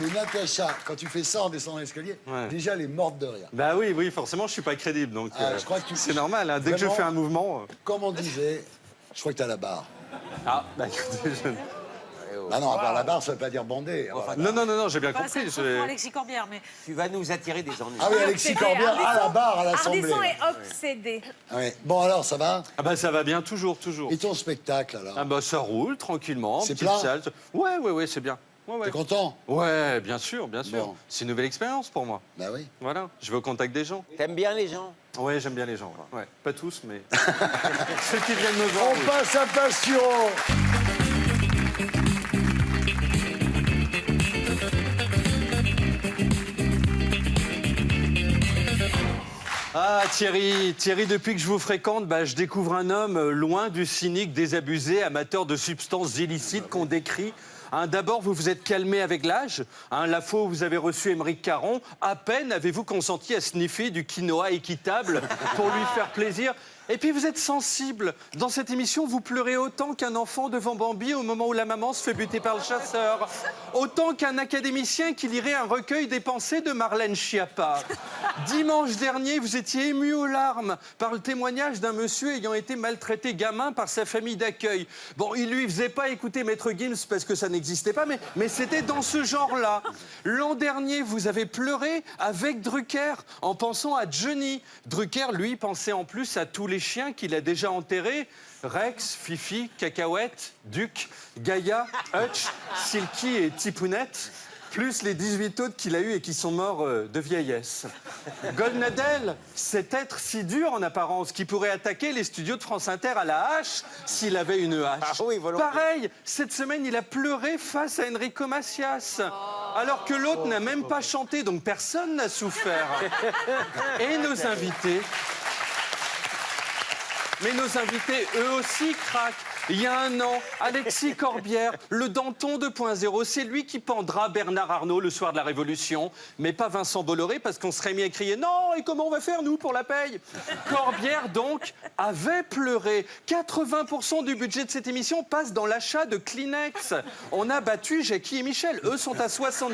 Mais Natacha, quand tu fais ça en descendant l'escalier, déjà, elle est morte de rire. Bah oui, oui, forcément, je suis pas crédible, donc je crois que c'est normal. Hein, dès que je fais un mouvement... Comme on disait, je crois que t'as la barre. Ah, bah écoutez, je... Bah non, avoir la barre, ça veut pas dire bander. Non, j'ai bien compris. C'est Alexis Corbière, mais... Tu vas nous attirer des ennuis. Ah oui, Alexis Corbière à la barre à l'Assemblée. Ardisson est obsédé. Ouais. Bon, alors, ça va? Ah bah ça va bien, toujours. Et ton spectacle, alors? Ah bah ça roule, tranquillement. C'est petite plein? salle. Ouais, c'est bien. T'es content? Ouais, bien sûr. Bon. C'est une nouvelle expérience pour moi. Bah oui. Voilà, je vais au contact des gens. T'aimes bien les gens? Ouais, j'aime bien les gens. Ouais. Pas tous, mais ceux qui viennent me voir. On passe à Passion. Ah Thierry, depuis que je vous fréquente, je découvre un homme loin du cynique, désabusé, amateur de substances illicites qu'on décrit. D'abord, vous vous êtes calmé avec l'âge. La fois où vous avez reçu Émeric Caron, à peine avez-vous consenti à sniffer du quinoa équitable pour lui faire plaisir. Et puis vous êtes sensible. Dans cette émission, vous pleurez autant qu'un enfant devant Bambi au moment où la maman se fait buter par le chasseur. Autant qu'un académicien qui lirait un recueil des pensées de Marlène Schiappa. Dimanche dernier, vous étiez ému aux larmes par le témoignage d'un monsieur ayant été maltraité gamin par sa famille d'accueil. Bon, il lui faisait pas écouter Maître Gims parce que ça n'existait pas, mais c'était dans ce genre-là. L'an dernier, vous avez pleuré avec Drucker en pensant à Johnny. Drucker, lui, pensait en plus à tous les chiens qu'il a déjà enterrés. Rex, Fifi, Cacahuète, Duc, Gaïa, Hutch, Silky et Tipounette, plus les 18 autres qu'il a eus et qui sont morts de vieillesse. Goldnadel, cet être si dur en apparence qui pourrait attaquer les studios de France Inter à la hache s'il avait une hache. Ah oui, volontiers. Pareil, cette semaine, il a pleuré face à Enrico Macias, alors que l'autre n'a même pas chanté, donc personne n'a souffert. Et nos invités... Mais nos invités, eux aussi, craquent. Il y a un an, Alexis Corbière, le Danton 2.0, c'est lui qui pendra Bernard Arnault le soir de la Révolution, mais pas Vincent Bolloré, parce qu'on serait mis à crier « Non, et comment on va faire, nous, pour la paye ?» Corbière, donc, avait pleuré. 80% du budget de cette émission passe dans l'achat de Kleenex. On a battu Jackie et Michel. Eux sont à 70%.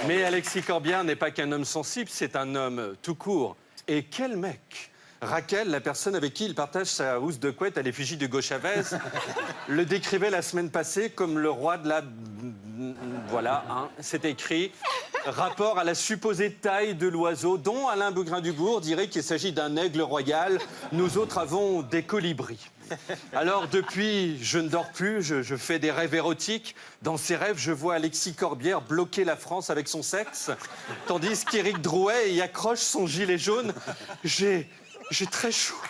Mais Alexis Corbière n'est pas qu'un homme sensible, c'est un homme tout court. Et quel mec! Raquel, la personne avec qui il partage sa housse de couette à l'effigie d'Hugo Chavez, le décrivait la semaine passée comme le roi de la... Voilà, c'est écrit. Rapport à la supposée taille de l'oiseau, dont Alain Bougrain-Dubourg dirait qu'il s'agit d'un aigle royal. Nous autres avons des colibris. Alors, depuis, je ne dors plus, je fais des rêves érotiques. Dans ces rêves, je vois Alexis Corbière bloquer la France avec son sexe, tandis qu'Éric Drouet y accroche son gilet jaune. J'ai très chaud.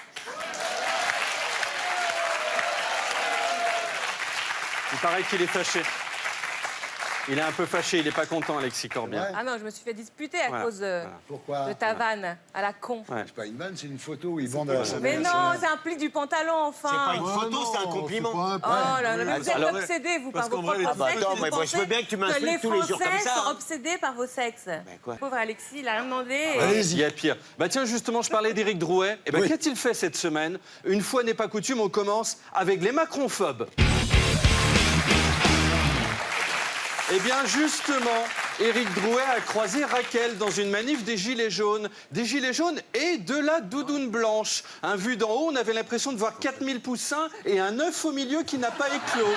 Il paraît qu'il est fâché. Il est un peu fâché, il n'est pas content, Alexis Corbière. Ouais. Ah non, je me suis fait disputer à cause Pourquoi? de ta vanne à la con. C'est pas une vanne, c'est une photo où ils vendent à la Mais non, c'est un pli du pantalon, enfin. C'est pas une photo, c'est un compliment. Oh là là, mais vous êtes obsédés, vous, par vos propres sexes. attends, mais Vous moi, je veux bien que tu m'insultes tous les jours comme ça. Les Français sont obsédés par vos sexes. quoi? Pauvre Alexis, il a rien demandé. Il y a pire. Tiens, justement, je parlais d'Éric Drouet. Oui. Qu'a-t-il fait cette semaine? Une fois n'est pas coutume, on commence avec les macronphobes. Eh bien, justement, Éric Drouet a croisé Raquel dans une manif des Gilets jaunes. Des Gilets jaunes et de la doudoune blanche. Vu d'en haut, on avait l'impression de voir 4000 poussins et un œuf au milieu qui n'a pas éclos.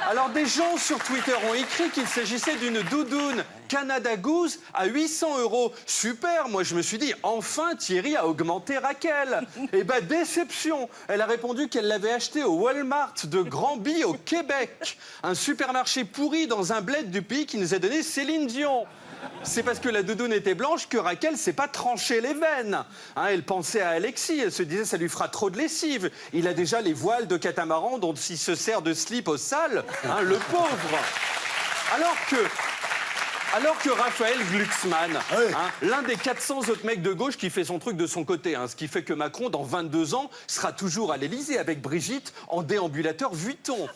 Alors, des gens sur Twitter ont écrit qu'il s'agissait d'une doudoune Canada Goose à 800 €. Super, moi je me suis dit, enfin Thierry a augmenté Raquel. Eh ben, déception. Elle a répondu qu'elle l'avait acheté au Walmart de Granby au Québec. Un supermarché pourri dans un bled du pays qui nous a donné Céline Dion. C'est parce que la doudoune était blanche que Raquel s'est pas tranché les veines. Elle pensait à Alexis, elle se disait ça lui fera trop de lessive. Il a déjà les voiles de catamaran dont il se sert de slip au sale, le pauvre. Alors que Raphaël Glucksmann, l'un des 400 autres mecs de gauche qui fait son truc de son côté, ce qui fait que Macron, dans 22 ans, sera toujours à l'Élysée avec Brigitte en déambulateur Vuitton.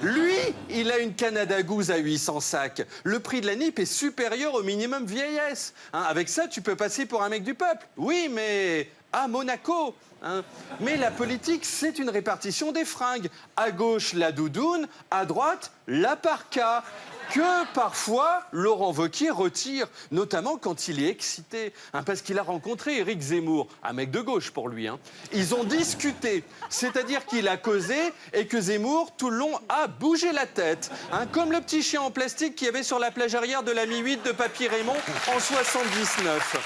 Lui, il a une Canada Goose à 800 sacs. Le prix de la NIP est supérieur au minimum vieillesse. Avec ça, tu peux passer pour un mec du peuple. Oui, mais à Monaco. Hein. Mais la politique, c'est une répartition des fringues. À gauche, la doudoune, à droite, la parka. Que parfois, Laurent Wauquiez retire, notamment quand il est excité. Hein, parce qu'il a rencontré Éric Zemmour, un mec de gauche pour lui. Hein. Ils ont discuté, c'est-à-dire qu'il a causé et que Zemmour, tout le long, a bougé la tête. Hein, comme le petit chien en plastique qu'il y avait sur la plage arrière de la Mi-8 de Papy Raymond en 79.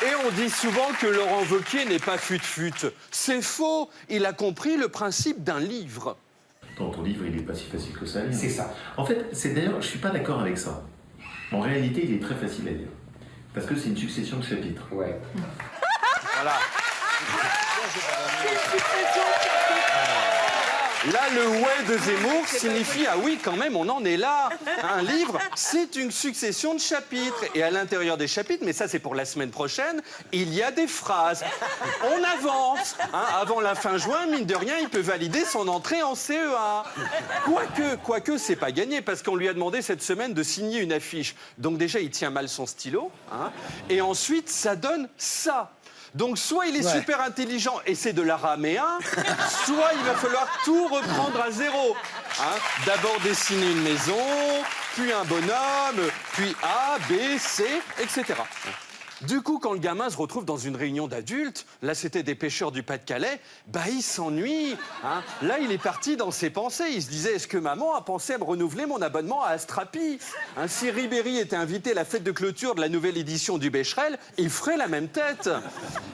Et on dit souvent que Laurent Wauquiez n'est pas fut-fut. C'est faux. Il a compris le principe d'un livre. Dans ton livre, il n'est pas si facile que ça à lire. C'est ça. En fait, c'est d'ailleurs, je ne suis pas d'accord avec ça. En réalité, il est très facile à lire. Parce que c'est une succession de chapitres. Ouais. Voilà. Là, le ouais de Zemmour signifie ah oui, quand même, on en est là. Un livre, c'est une succession de chapitres. Et à l'intérieur des chapitres, mais ça c'est pour la semaine prochaine, il y a des phrases. On avance. Hein, avant la fin juin, mine de rien, il peut valider son entrée en CEA. Quoique, c'est pas gagné, parce qu'on lui a demandé cette semaine de signer une affiche. Donc déjà, il tient mal son stylo. Hein, et ensuite, ça donne ça. Donc soit il est super intelligent et c'est de l'araméen, soit il va falloir tout reprendre à zéro. Hein, d'abord dessiner une maison, puis un bonhomme, puis A, B, C, etc. Du coup, quand le gamin se retrouve dans une réunion d'adultes, là c'était des pêcheurs du Pas-de-Calais, bah il s'ennuie. Hein. Là, il est parti dans ses pensées. Il se disait, est-ce que maman a pensé à me renouveler mon abonnement à Astrapi? Hein, si Ribéry était invité à la fête de clôture de la nouvelle édition du Becherel, il ferait la même tête.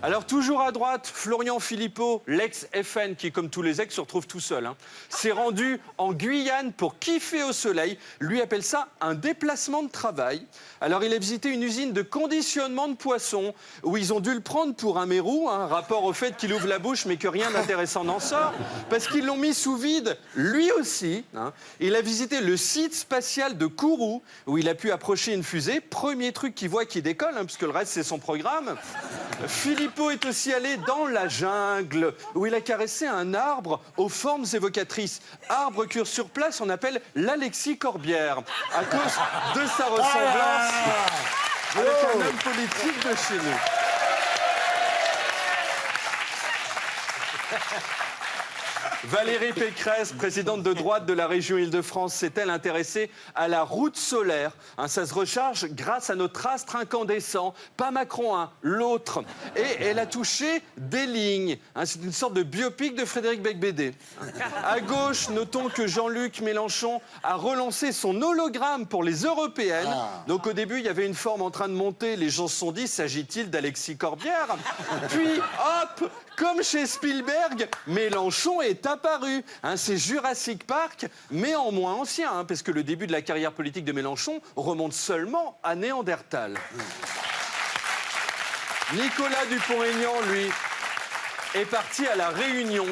Alors toujours à droite, Florian Philippot, l'ex-FN, qui comme tous les ex se retrouve tout seul, hein, s'est rendu en Guyane pour kiffer au soleil. Lui appelle ça un déplacement de travail. Alors il a visité une usine de conditionnement de poissons, où ils ont dû le prendre pour un mérou, hein, rapport au fait qu'il ouvre la bouche mais que rien d'intéressant n'en sort, parce qu'ils l'ont mis sous vide, lui aussi. Hein. Il a visité le site spatial de Kourou, où il a pu approcher une fusée, premier truc qu'il voit qui décolle, hein, puisque le reste c'est son programme. Philippot est aussi allé dans la jungle, où il a caressé un arbre aux formes évocatrices. Arbre que sur place on appelle l'Alexis Corbière, à cause de sa ressemblance avec un homme politique de chez nous. Valérie Pécresse, présidente de droite de la région Île-de-France, s'est-elle intéressée à la route solaire? Hein, ça se recharge grâce à notre astre incandescent, pas Macron, hein, l'autre. Et elle a touché des lignes. Hein, c'est une sorte de biopic de Frédéric Becbédé. À gauche, notons que Jean-Luc Mélenchon a relancé son hologramme pour les européennes. Donc au début, il y avait une forme en train de monter. Les gens se sont dit, s'agit-il d'Alexis Corbière? Puis, hop, comme chez Spielberg, Mélenchon est apparu. Hein, c'est Jurassic Park, mais en moins ancien, hein, parce que le début de la carrière politique de Mélenchon remonte seulement à Néandertal. Nicolas Dupont-Aignan, lui, est parti à La Réunion.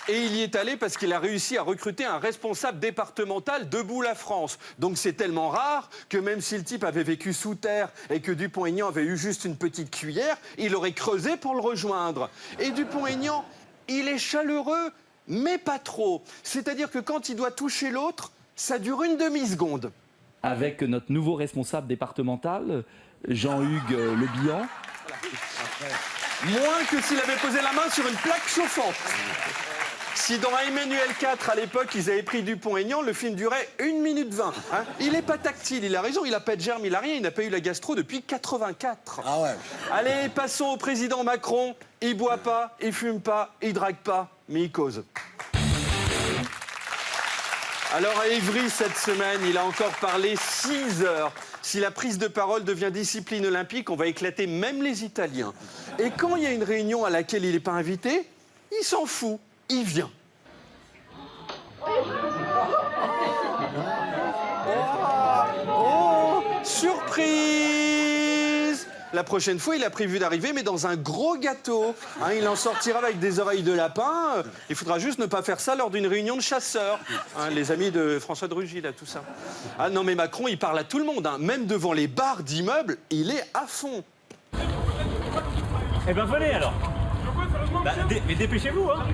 Et il y est allé parce qu'il a réussi à recruter un responsable départemental Debout la France. Donc c'est tellement rare que même si le type avait vécu sous terre et que Dupont-Aignan avait eu juste une petite cuillère, il aurait creusé pour le rejoindre. Et Dupont-Aignan, il est chaleureux, mais pas trop. C'est-à-dire que quand il doit toucher l'autre, ça dure une demi-seconde. Avec notre nouveau responsable départemental, Jean-Hugues Le Bihan. Moins que s'il avait posé la main sur une plaque chauffante. Si dans Emmanuel 4, à l'époque, ils avaient pris Dupont-Aignan, le film durait 1 minute 20. Hein. Il n'est pas tactile, il a raison, il n'a pas de germe, il n'a rien, il n'a pas eu la gastro depuis 84. Ah ouais. Allez, passons au président Macron. Il boit pas, il fume pas, il drague pas, mais il cause. Alors à Évry, cette semaine, il a encore parlé 6 heures. Si la prise de parole devient discipline olympique, on va éclater même les Italiens. Et quand il y a une réunion à laquelle il n'est pas invité, il s'en fout. Il vient. Oh, surprise! La prochaine fois, il a prévu d'arriver, mais dans un gros gâteau. Hein, il en sortira avec des oreilles de lapin. Il faudra juste ne pas faire ça lors d'une réunion de chasseurs. Hein, les amis de François de Rugy, là, tout ça. Ah non, mais Macron, il parle à tout le monde. Hein. Même devant les bars d'immeubles, il est à fond. Eh ben venez alors. Mais dépêchez-vous, hein.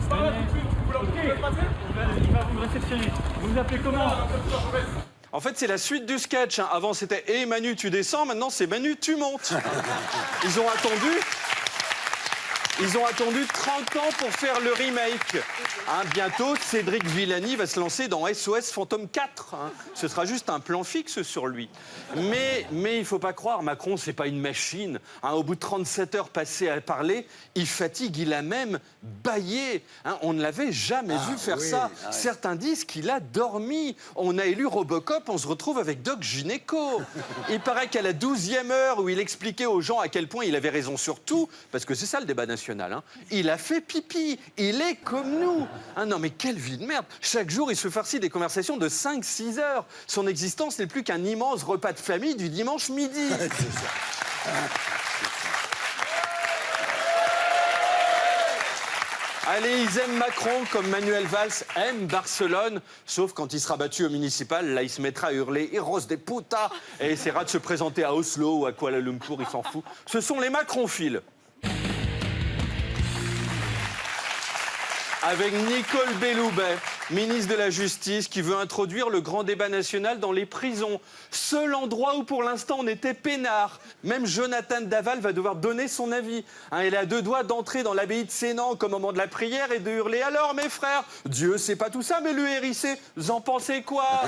Ok. Il va vous réceptionner. Vous vous appelez comment? En fait, c'est la suite du sketch. Hein. Avant, c'était « Hé, Manu, tu descends ». Maintenant, c'est « Manu, tu montes ». Ils ont attendu Ils ont attendu 30 ans pour faire le remake. Hein, bientôt, Cédric Villani va se lancer dans SOS Fantôme 4. Hein. Ce sera juste un plan fixe sur lui. Mais il ne faut pas croire, Macron, c'est pas une machine. Hein, au bout de 37 heures passées à parler, il fatigue, il a même bâillé. Hein, on ne l'avait jamais vu faire ça. Certains disent qu'il a dormi. On a élu Robocop, on se retrouve avec Doc Gynéco. Il paraît qu'à la 12e heure où il expliquait aux gens à quel point il avait raison sur tout, parce que c'est ça le débat national, hein, il a fait pipi. Il est comme nous. Ah non, mais quelle vie de merde. Chaque jour, il se farcit des conversations de 5-6 heures. Son existence n'est plus qu'un immense repas de famille du dimanche midi. Allez, ils aiment Macron comme Manuel Valls aime Barcelone, sauf quand il sera battu au municipal, là il se mettra à hurler « Héros des putas » et essaiera de se présenter à Oslo ou à Kuala Lumpur, il s'en fout. Ce sont les Macronphiles. Avec Nicole Belloubet, ministre de la Justice, qui veut introduire le grand débat national dans les prisons. Seul endroit où pour l'instant on était peinard. Même Jonathan Daval va devoir donner son avis. Hein, elle est à 2 doigts d'entrer dans l'abbaye de Sénan au moment de la prière et de hurler « Alors mes frères, Dieu c'est pas tout ça, mais le hérissé, vous en pensez quoi ?»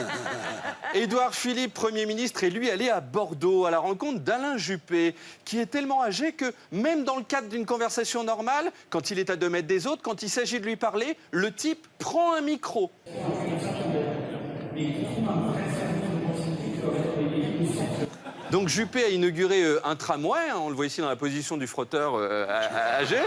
Édouard Philippe, Premier ministre, est lui allé à Bordeaux à la rencontre d'Alain Juppé, qui est tellement âgé que même dans le cadre d'une conversation normale, quand il est à 2 mètres des autres, quand il s'agit de lui parler, le type prend un micro. Donc Juppé a inauguré un tramway, hein, on le voit ici dans la position du frotteur âgé,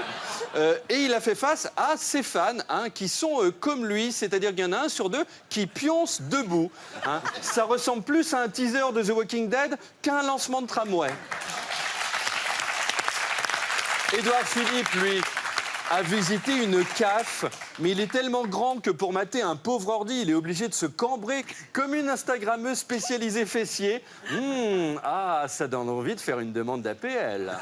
et il a fait face à ses fans hein, qui sont comme lui, c'est-à-dire qu'il y en a 1 sur 2 qui pionce debout. Hein. Ça ressemble plus à un teaser de The Walking Dead qu'à un lancement de tramway. Édouard Philippe, lui, a visité une CAF, mais il est tellement grand que pour mater un pauvre ordi, il est obligé de se cambrer comme une Instagrammeuse spécialisée fessier. Ça donne envie de faire une demande d'APL.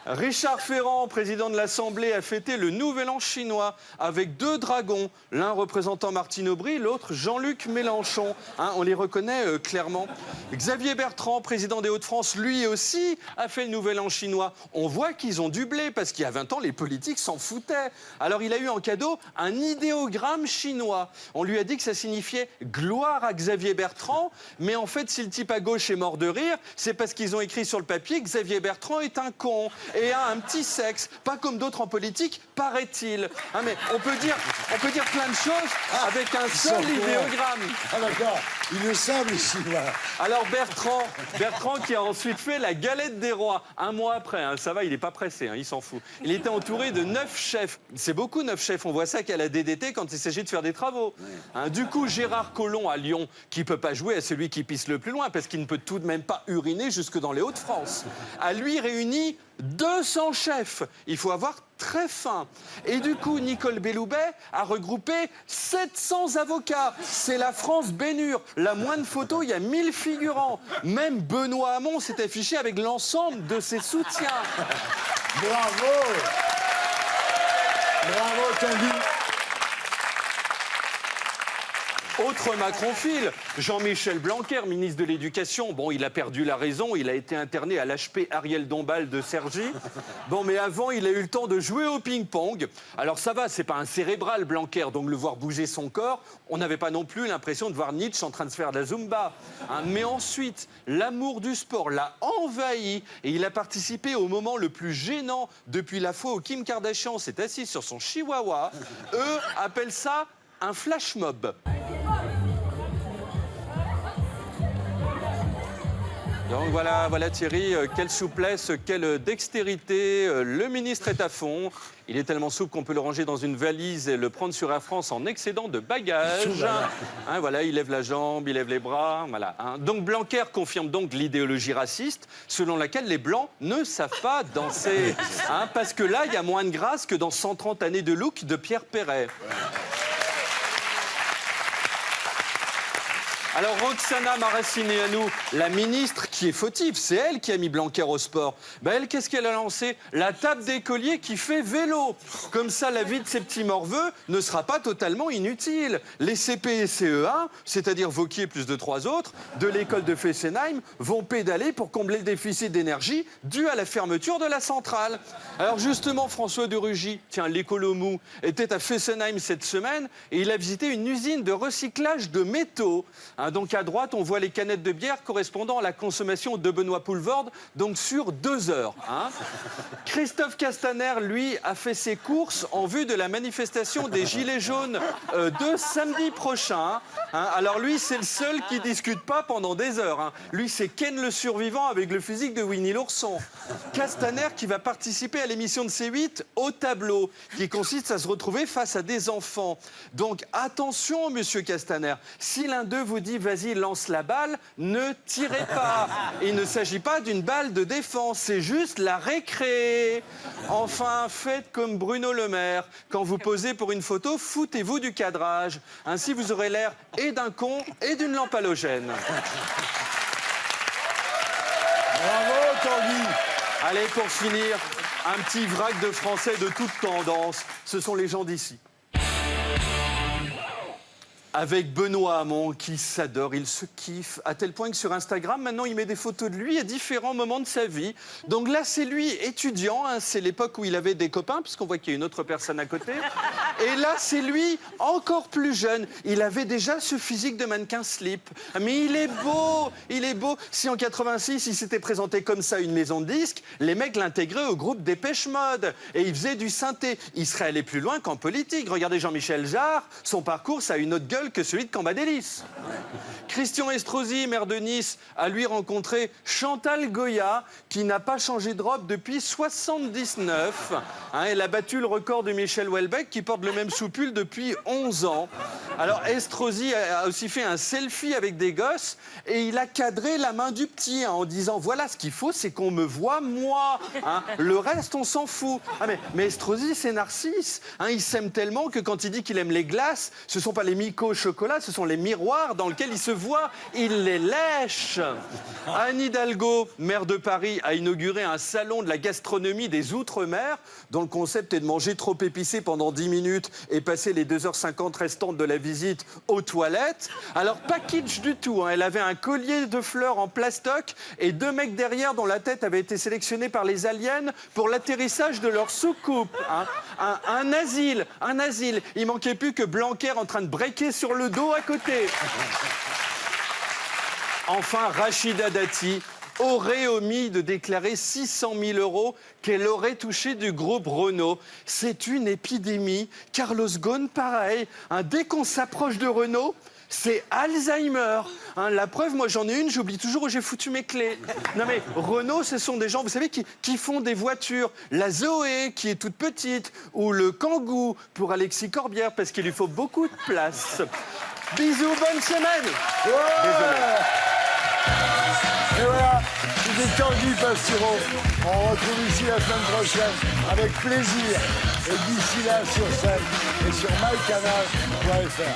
Richard Ferrand, président de l'Assemblée, a fêté le Nouvel An chinois avec 2 dragons, l'un représentant Martine Aubry, l'autre Jean-Luc Mélenchon. Hein, on les reconnaît clairement. Xavier Bertrand, président des Hauts-de-France, lui aussi a fait le Nouvel An chinois. On voit qu'ils ont du blé parce qu'il y a 20 ans, les politiques s'en foutaient. Alors il a eu en cadeau un idéogramme chinois. On lui a dit que ça signifiait « gloire à Xavier Bertrand », mais en fait, si le type à gauche est mort de rire, c'est parce qu'ils ont écrit sur le papier « Xavier Bertrand est un con ». Et a un petit sexe, pas comme d'autres en politique, paraît-il. Hein, mais on peut dire plein de choses avec un seul idéogramme. Ah d'accord, il le savent les Chinois. Alors Bertrand qui a ensuite fait la galette des rois, 1 mois après, hein, ça va, il n'est pas pressé, hein, il s'en fout. Il était entouré de 9 chefs. C'est beaucoup 9 chefs, on voit ça qu'à la DDT quand il s'agit de faire des travaux. Hein, du coup, Gérard Collomb à Lyon, qui ne peut pas jouer à celui qui pisse le plus loin, parce qu'il ne peut tout de même pas uriner jusque dans les Hauts-de-France, a lui réuni 200 chefs. Il faut avoir très faim. Et du coup, Nicole Belloubet a regroupé 700 avocats. C'est la France Bénure. La moindre photo, il y a 1000 figurants. Même Benoît Hamon s'est affiché avec l'ensemble de ses soutiens. Bravo. Bravo, Tanguy. Autre Macronphile, Jean-Michel Blanquer, ministre de l'Éducation. Bon, il a perdu la raison, il a été interné à l'HP Ariel Dombal de Cergy. Bon, mais avant, il a eu le temps de jouer au ping-pong. Alors ça va, c'est pas un cérébral, Blanquer, donc le voir bouger son corps, on n'avait pas non plus l'impression de voir Nietzsche en train de se faire de la Zumba. Hein, mais ensuite, l'amour du sport l'a envahi et il a participé au moment le plus gênant depuis la fois où Kim Kardashian s'est assise sur son chihuahua. Eux appellent ça un flash mob. Donc voilà Thierry, quelle souplesse, quelle dextérité, le ministre est à fond. Il est tellement souple qu'on peut le ranger dans une valise et le prendre sur Air France en excédent de bagages. Hein, voilà, il lève la jambe, il lève les bras, voilà. Hein. Donc Blanquer confirme donc l'idéologie raciste selon laquelle les Blancs ne savent pas danser. Hein, parce que là, il y a moins de grâce que dans 130 années de look de Pierre Perret. Alors, Roxana Maracineanu, la ministre qui est fautive, c'est elle qui a mis Blanquer au sport. Ben elle, qu'est-ce qu'elle a lancé? La table d'écolier qui fait vélo. Comme ça, la vie de ces petits morveux ne sera pas totalement inutile. Les CP et CE1, c'est-à-dire Vauquier plus de 3 autres, de l'école de Fessenheim, vont pédaler pour combler le déficit d'énergie dû à la fermeture de la centrale. Alors justement, François de Rugy, tiens, l'écolo mou, était à Fessenheim cette semaine et il a visité une usine de recyclage de métaux. Donc à droite, on voit les canettes de bière correspondant à la consommation de Benoît Poelvoorde, donc sur 2 heures. Christophe Castaner, lui, a fait ses courses en vue de la manifestation des Gilets jaunes de samedi prochain. Alors lui, c'est le seul qui discute pas pendant des heures. Lui, c'est Ken le survivant avec le physique de Winnie l'ourson. Castaner qui va participer à l'émission de C8 Au tableau, qui consiste à se retrouver face à des enfants. Donc attention, monsieur Castaner, si l'un d'eux vous dit « vas-y, lance la balle », ne tirez pas. Il ne s'agit pas d'une balle de défense, c'est juste la récré. Enfin, faites comme Bruno Le Maire. Quand vous posez pour une photo, foutez-vous du cadrage. Ainsi, vous aurez l'air et d'un con et d'une lampe halogène. Bravo, Tanguy. Allez, pour finir, un petit vrac de Français de toute tendance. Ce sont les gens d'ici. Avec Benoît Hamon, qui s'adore, il se kiffe, à tel point que sur Instagram, maintenant, il met des photos de lui à différents moments de sa vie. Donc là, c'est lui, étudiant, c'est l'époque où il avait des copains, puisqu'on voit qu'il y a une autre personne à côté. Et là, c'est lui, encore plus jeune. Il avait déjà ce physique de mannequin slip. Mais il est beau, il est beau. Si en 86, il s'était présenté comme ça à une maison de disques, les mecs l'intégraient au groupe Dépêche Mode. Et il faisait du synthé. Il serait allé plus loin qu'en politique. Regardez Jean-Michel Jarre, son parcours, ça a une autre gueule que celui de Cambadélis. Christian Estrosi, maire de Nice, a lui rencontré Chantal Goya, qui n'a pas changé de robe depuis 79. Elle a battu le record de Michel Houellebecq, qui porte le même soupul depuis 11 ans. Alors Estrosi a aussi fait un selfie avec des gosses et il a cadré la main du petit en disant « Voilà, ce qu'il faut, c'est qu'on me voit, moi. Le reste, on s'en fout. » Mais Estrosi, c'est Narcisse. Il s'aime tellement que quand il dit qu'il aime les glaces, ce ne sont pas les micos au chocolat, ce sont les miroirs dans lesquels il se voit. Il les lèche. Anne Hidalgo, maire de Paris, a inauguré un salon de la gastronomie des Outre-mer dont le concept est de manger trop épicé pendant 10 minutes et passer les 2h50 restantes de la visite aux toilettes. Alors, pas kitsch du tout. Elle avait un collier de fleurs en plastoc et 2 mecs derrière dont la tête avait été sélectionnée par les aliens pour l'atterrissage de leur soucoupe. Un asile. Il manquait plus que Blanquer en train de breaker sur le dos à côté. Enfin, Rachida Dati aurait omis de déclarer 600 000 € qu'elle aurait touché du groupe Renault. C'est une épidémie. Carlos Ghosn, pareil. Dès qu'on s'approche de Renault, c'est Alzheimer. La preuve, moi j'en ai une, j'oublie toujours où j'ai foutu mes clés. Non mais Renault, ce sont des gens, vous savez, qui font des voitures. La Zoé, qui est toute petite, ou le Kangoo pour Alexis Corbière, parce qu'il lui faut beaucoup de place. Bisous, bonne semaine. Et voilà, c'était Tanguy Pastureau. On retrouve ici la semaine prochaine avec plaisir. Et d'ici là, sur scène et sur mycanal.fr.